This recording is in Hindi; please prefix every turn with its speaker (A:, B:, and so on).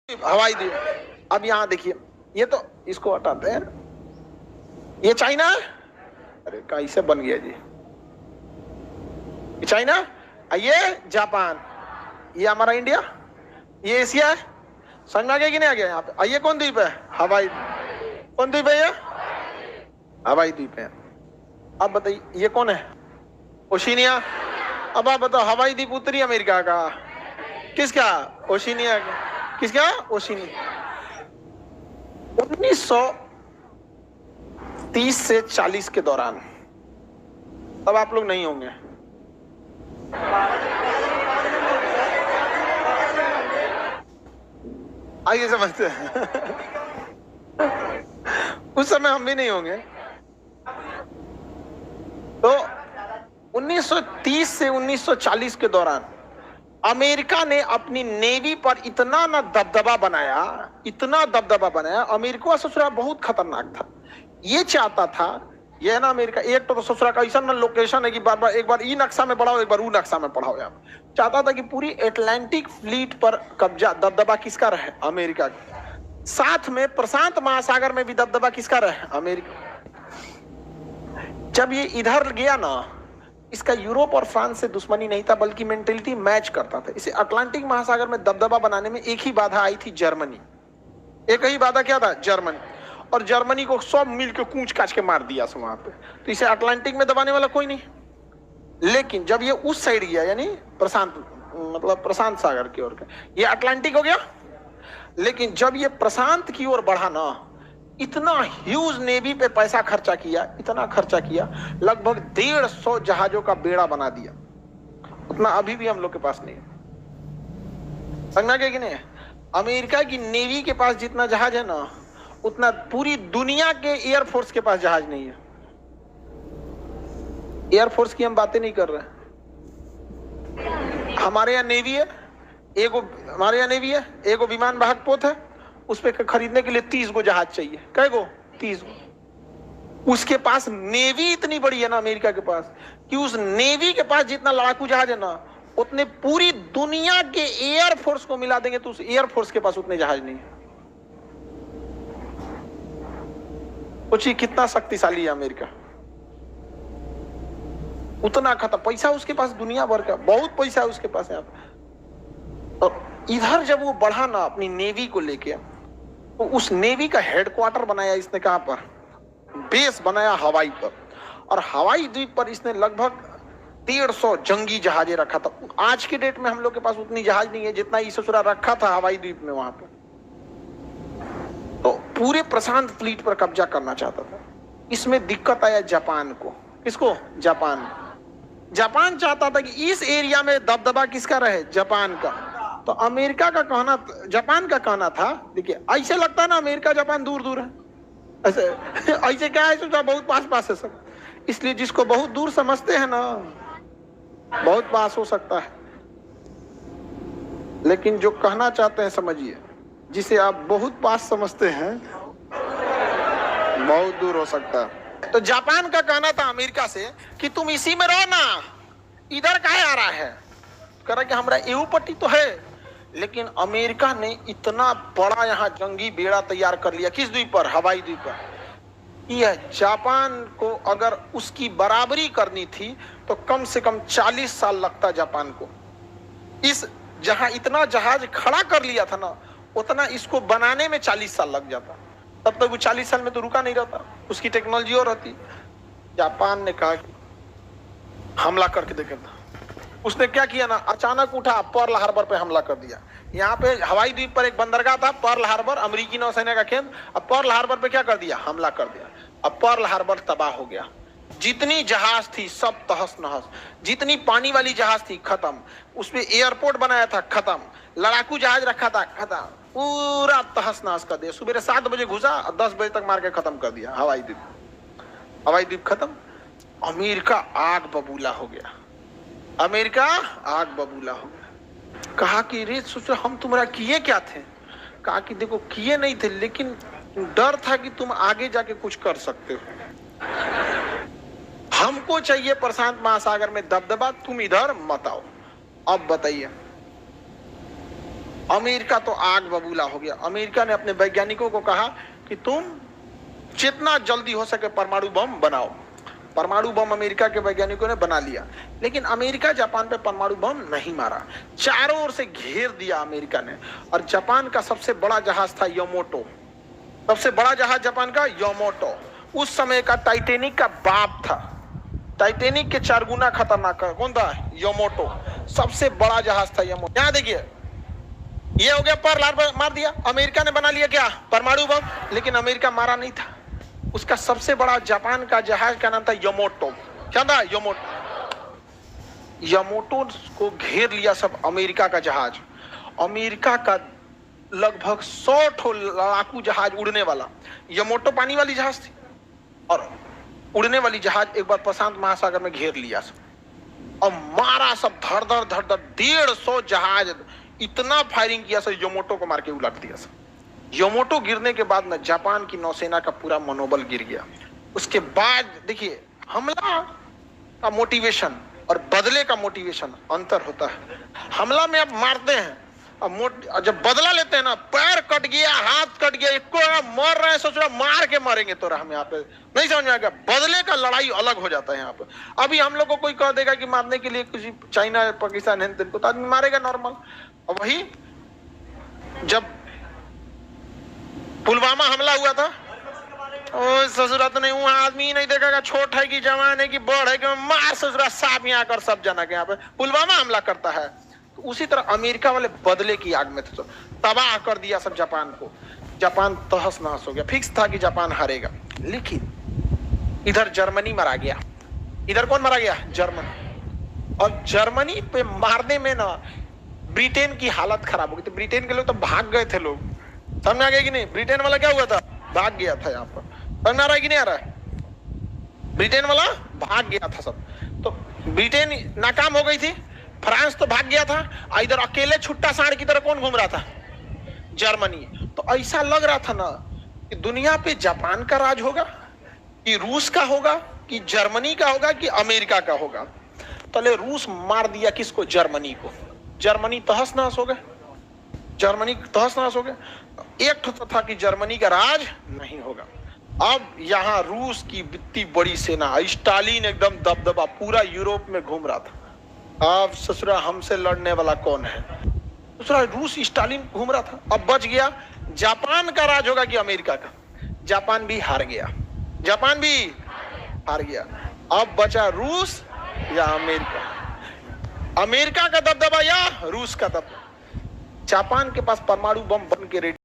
A: हवाई द्वीप। अब यहाँ देखिए, ये तो इसको हटाते हैं, ये चाइना, अरे कैसे बन गया जी, ये चाइना, ये जापान, ये हमारा इंडिया, ये एशिया है। समझ में आ गया कि नहीं आ गया? यहाँ पे ये कौन द्वीप है? हवाई। कौन द्वीप है ये? हवाई द्वीप है। अब बताइए ये कौन है? ओशिनिया। अब आप बताओ, हवाई द्वीप उत्तरी अमेरिका का, किसका? ओशिनिया का। किसका? ओशिनिया। 1930 से 40 के दौरान, तब आप लोग नहीं होंगे, आइए समझते हैं। उस समय हम भी नहीं होंगे। तो 1930 से 1940 के दौरान अमेरिका ने अपनी नेवी पर इतना ना दबदबा बनाया, इतना दबदबा बनाया। अमेरिका ससुरा बहुत खतरनाक था। ये चाहता था, ये है ना अमेरिका, एक तो ससुरा का ऐसा ना लोकेशन है कि बार बार एक बार ई नक्शा में पढ़ाओ, एक बार वो नक्शा में पढ़ाओ। यार चाहता था कि पूरी अटलांटिक फ्लीट पर कब्जा, दबदबा किसका रहे? अमेरिका का। साथ में प्रशांत महासागर में भी दबदबा किसका रहे? अमेरिका। जब ये इधर गया ना, इसका यूरोप और फ्रांस से दुश्मनी नहीं था, बल्कि मेंटेलिटी मैच करता था। इसे अटलांटिक महासागर में दबदबा बनाने में एक ही बाधा आई थी, जर्मनी। एक ही बाधा क्या था? जर्मनी। और जर्मनी को सब मिलकर कूच काच के मार दिया वहां पे। तो इसे अटलांटिक में दबाने वाला कोई नहीं। लेकिन जब ये उस साइड गया, यानी प्रशांत, मतलब प्रशांत सागर की ओर, ये अटलांटिक हो गया। लेकिन जब ये प्रशांत की ओर बढ़ा ना, इतना ह्यूज नेवी पे पैसा खर्चा किया, इतना खर्चा किया, लगभग 150 जहाजों का बेड़ा बना दिया। उतना अभी भी हम लोग के पास नहीं है। समझना क्या कि नहीं? अमेरिका की नेवी के पास जितना जहाज है ना, उतना पूरी दुनिया के एयरफोर्स के पास जहाज नहीं है। एयरफोर्स की हम बातें नहीं कर रहे हैं। हमारे यहाँ नेवी है, हमारे यहाँ नेवी है, एगो विमान वाहक पोत है, उस पे खरीदने के लिए 30 गो जहाज चाहिए। कै गो? 30 गो। उसके पास नेवी इतनी बड़ी है ना अमेरिका के पास, कि उस नेवी के पास जितना लड़ाकू जहाज है ना, उतने पूरी दुनिया के एयरफोर्स को मिला देंगे तो उस एयरफोर्स के पास उतने जहाज नहीं है। सोचिए कितना शक्तिशाली है अमेरिका। उतना खत्म पैसा उसके पास, दुनिया भर का बहुत पैसा है उसके पास यहाँ पे। तो इधर जब वो बढ़ा ना अपनी नेवी को लेके, तो उस नेवी का हेडक्वार्टर बनाया इसने कहां पर? बेस बनाया हवाई पर। और हवाई द्वीप पर इसने लगभग 150 जंगी जहाजें रखा था। आज के डेट में हम लोग के पास उतनी जहाज नहीं है जितना ये ससुरा रखा था हवाई द्वीप में वहां पर। तो पूरे प्रशांत फ्लीट पर कब्जा करना चाहता था। इसमें दिक्कत आया जापान को। किसको? जापान। जापान चाहता था कि इस एरिया में दबदबा किसका रहे? जापान का। तो अमेरिका का कहना, जापान का कहना था, देखिए ऐसे लगता है ना अमेरिका जापान दूर दूर है, ऐसे ऐसे क्या है, सोचा बहुत पास पास है सब। इसलिए जिसको बहुत दूर समझते हैं ना, बहुत पास हो सकता है। लेकिन जो कहना चाहते हैं समझिए, जिसे आप बहुत पास समझते हैं, बहुत दूर हो सकता है। तो जापान का कहना था अमेरिका से कि तुम इसी में रहो ना, इधर काहे आ रहा है? कह रहा कि हमारा एऊ पट्टी तो है, लेकिन अमेरिका ने इतना बड़ा यहाँ जंगी बेड़ा तैयार कर लिया। किस द्वीप पर? हवाई द्वीप पर। यह जापान को अगर उसकी बराबरी करनी थी तो कम से कम 40 साल लगता जापान को। इस जहां इतना जहाज खड़ा कर लिया था ना, उतना इसको बनाने में 40 साल लग जाता। तब तक वो 40 साल में तो रुका नहीं रहता, उसकी टेक्नोलॉजी और रहती। जापान ने कहा कि हमला करके देखेगा। उसने क्या किया ना, अचानक उठा, पर्ल हार्बर पे हमला कर दिया। यहाँ पे हवाई द्वीप पर एक बंदरगाह था, पर्ल हार्बर, अमेरिकी नौसेना का केंद्र। अब पर्ल हार्बर पे क्या कर दिया? हमला कर दिया। अब पर्ल हार्बर तबाह हो गया। जितनी जहाज थी सब तहस नहस, जितनी पानी वाली जहाज थी खत्म, उसमें एयरपोर्ट बनाया था खत्म, लड़ाकू जहाज रखा था खत्म, पूरा तहस नहस कर दिया। सुबह 7 बजे घुसा और 10 बजे तक मार के खत्म कर दिया हवाई द्वीप। हवाई द्वीप खत्म। अमेरिका आग बबूला हो गया। अमेरिका आग बबूला हो गया। कहा कि रे सोचो हम तुम्हारा किए क्या थे? कहा कि देखो किए नहीं थे, लेकिन डर था कि तुम आगे जाके कुछ कर सकते हो। हमको चाहिए प्रशांत महासागर में दबदबा, तुम इधर मत आओ। अब बताइए अमेरिका तो आग बबूला हो गया। अमेरिका ने अपने वैज्ञानिकों को कहा कि तुम जितना जल्दी हो सके परमाणु बम बनाओ। परमाणु बम अमेरिका के वैज्ञानिकों ने बना लिया, लेकिन अमेरिका जापान पे परमाणु बम नहीं मारा। चारों ओर से घेर दिया अमेरिका ने। और जापान का सबसे बड़ा जहाज था यामाटो, सबसे बड़ा जहाज जापान का यामाटो, उस समय का टाइटैनिक का बाप था। टाइटैनिक के 4 गुना खतरनाक कौन था? यामाटो, सबसे बड़ा जहाज था यामाटो। यहां देखिए, ये हो गया पर्ल मार दिया। अमेरिका ने बना लिया क्या? परमाणु बम, लेकिन अमेरिका मारा नहीं था। उसका सबसे बड़ा जापान का जहाज का नाम था यामाटो। क्या था? यामाटो। यामाटो को घेर लिया सब अमेरिका का जहाज। अमेरिका का लगभग 100 ठो लड़ाकू जहाज उड़ने वाला, यामाटो पानी वाली जहाज थी और उड़ने वाली जहाज एक बार प्रशांत महासागर में घेर लिया सब और मारा सब धड़ धड़ धड़ धड़। 150 जहाज, इतना फायरिंग किया सब, यामाटो को मार के उलट दिया सब। यामाटो गिरने के बाद न जापान की नौसेना का पूरा मनोबल गिर गया। उसके बाद देखिए, हमला का मोटिवेशन और बदले का मोटिवेशन अंतर होता है। हमला में आप मारते हैं और जब बदला लेते हैं ना, पैर कट गया, हाथ कट गया, एक मर रहे हैं, सोच रहे मार के मारेंगे तो हम यहाँ पे नहीं समझ में आएगा। बदले का लड़ाई अलग हो जाता है यहाँ पे। अभी हम लोग को कोई कह देगा कि मारने के लिए किसी चाइना पाकिस्तान हिंद को, तो आदमी मारेगा नॉर्मल। और वही जब पुलवामा हमला हुआ था, ओ ससुरा तो नहीं, वहां आदमी नहीं देखेगा छोट है कि जवान है कि बड़ है कि मार ससुरा साफ यहाँ कर सब जना के यहाँ पे पुलवामा हमला करता है। तो उसी तरह अमेरिका वाले बदले की आग में थे, तो तबाह कर दिया सब जापान को। जापान तहस नहस हो गया। फिक्स था कि जापान हारेगा, लेकिन इधर जर्मनी मारा गया। इधर कौन मारा गया? जर्मनी। और जर्मनी पे मारने में ना ब्रिटेन की हालत खराब हो गई। तो ब्रिटेन के लोग तो भाग गए थे। लोग समझ में आ गया कि नहीं? ब्रिटेन वाला क्या हुआ था? भाग गया था। यहाँ पर समझ में आ रहा है कि नहीं आ रहा है? ब्रिटेन वाला भाग गया था सब। तो ब्रिटेन नाकाम हो गई थी, फ्रांस तो भाग गया था, इधर अकेले छुट्टा सांड की तरह कौन घूम रहा था? जर्मनी। तो ऐसा लग रहा था ना कि दुनिया पे जापान का राज होगा कि रूस का होगा कि जर्मनी का होगा कि अमेरिका का होगा। तो रूस मार दिया किसको? जर्मनी को। जर्मनी तहस नहस हो गए। जर्मनी तहस नहस हो गए। एक तो था कि जर्मनी का राज नहीं होगा। अब यहाँ रूस की इतनी बड़ी सेना, स्टालिन एकदम दबदबा पूरा यूरोप में घूम रहा था। अब ससुरा हमसे लड़ने वाला कौन है? ससुरा रूस स्टालिन घूम रहा था। अब बच गया जापान का राज होगा कि अमेरिका का? जापान भी हार गया। जापान भी हार गया। अब बचा रूस या अमेरिका। अमेरिका का दबदबा या रूस का दबदबा। जापान के पास परमाणु बम बन के रेडी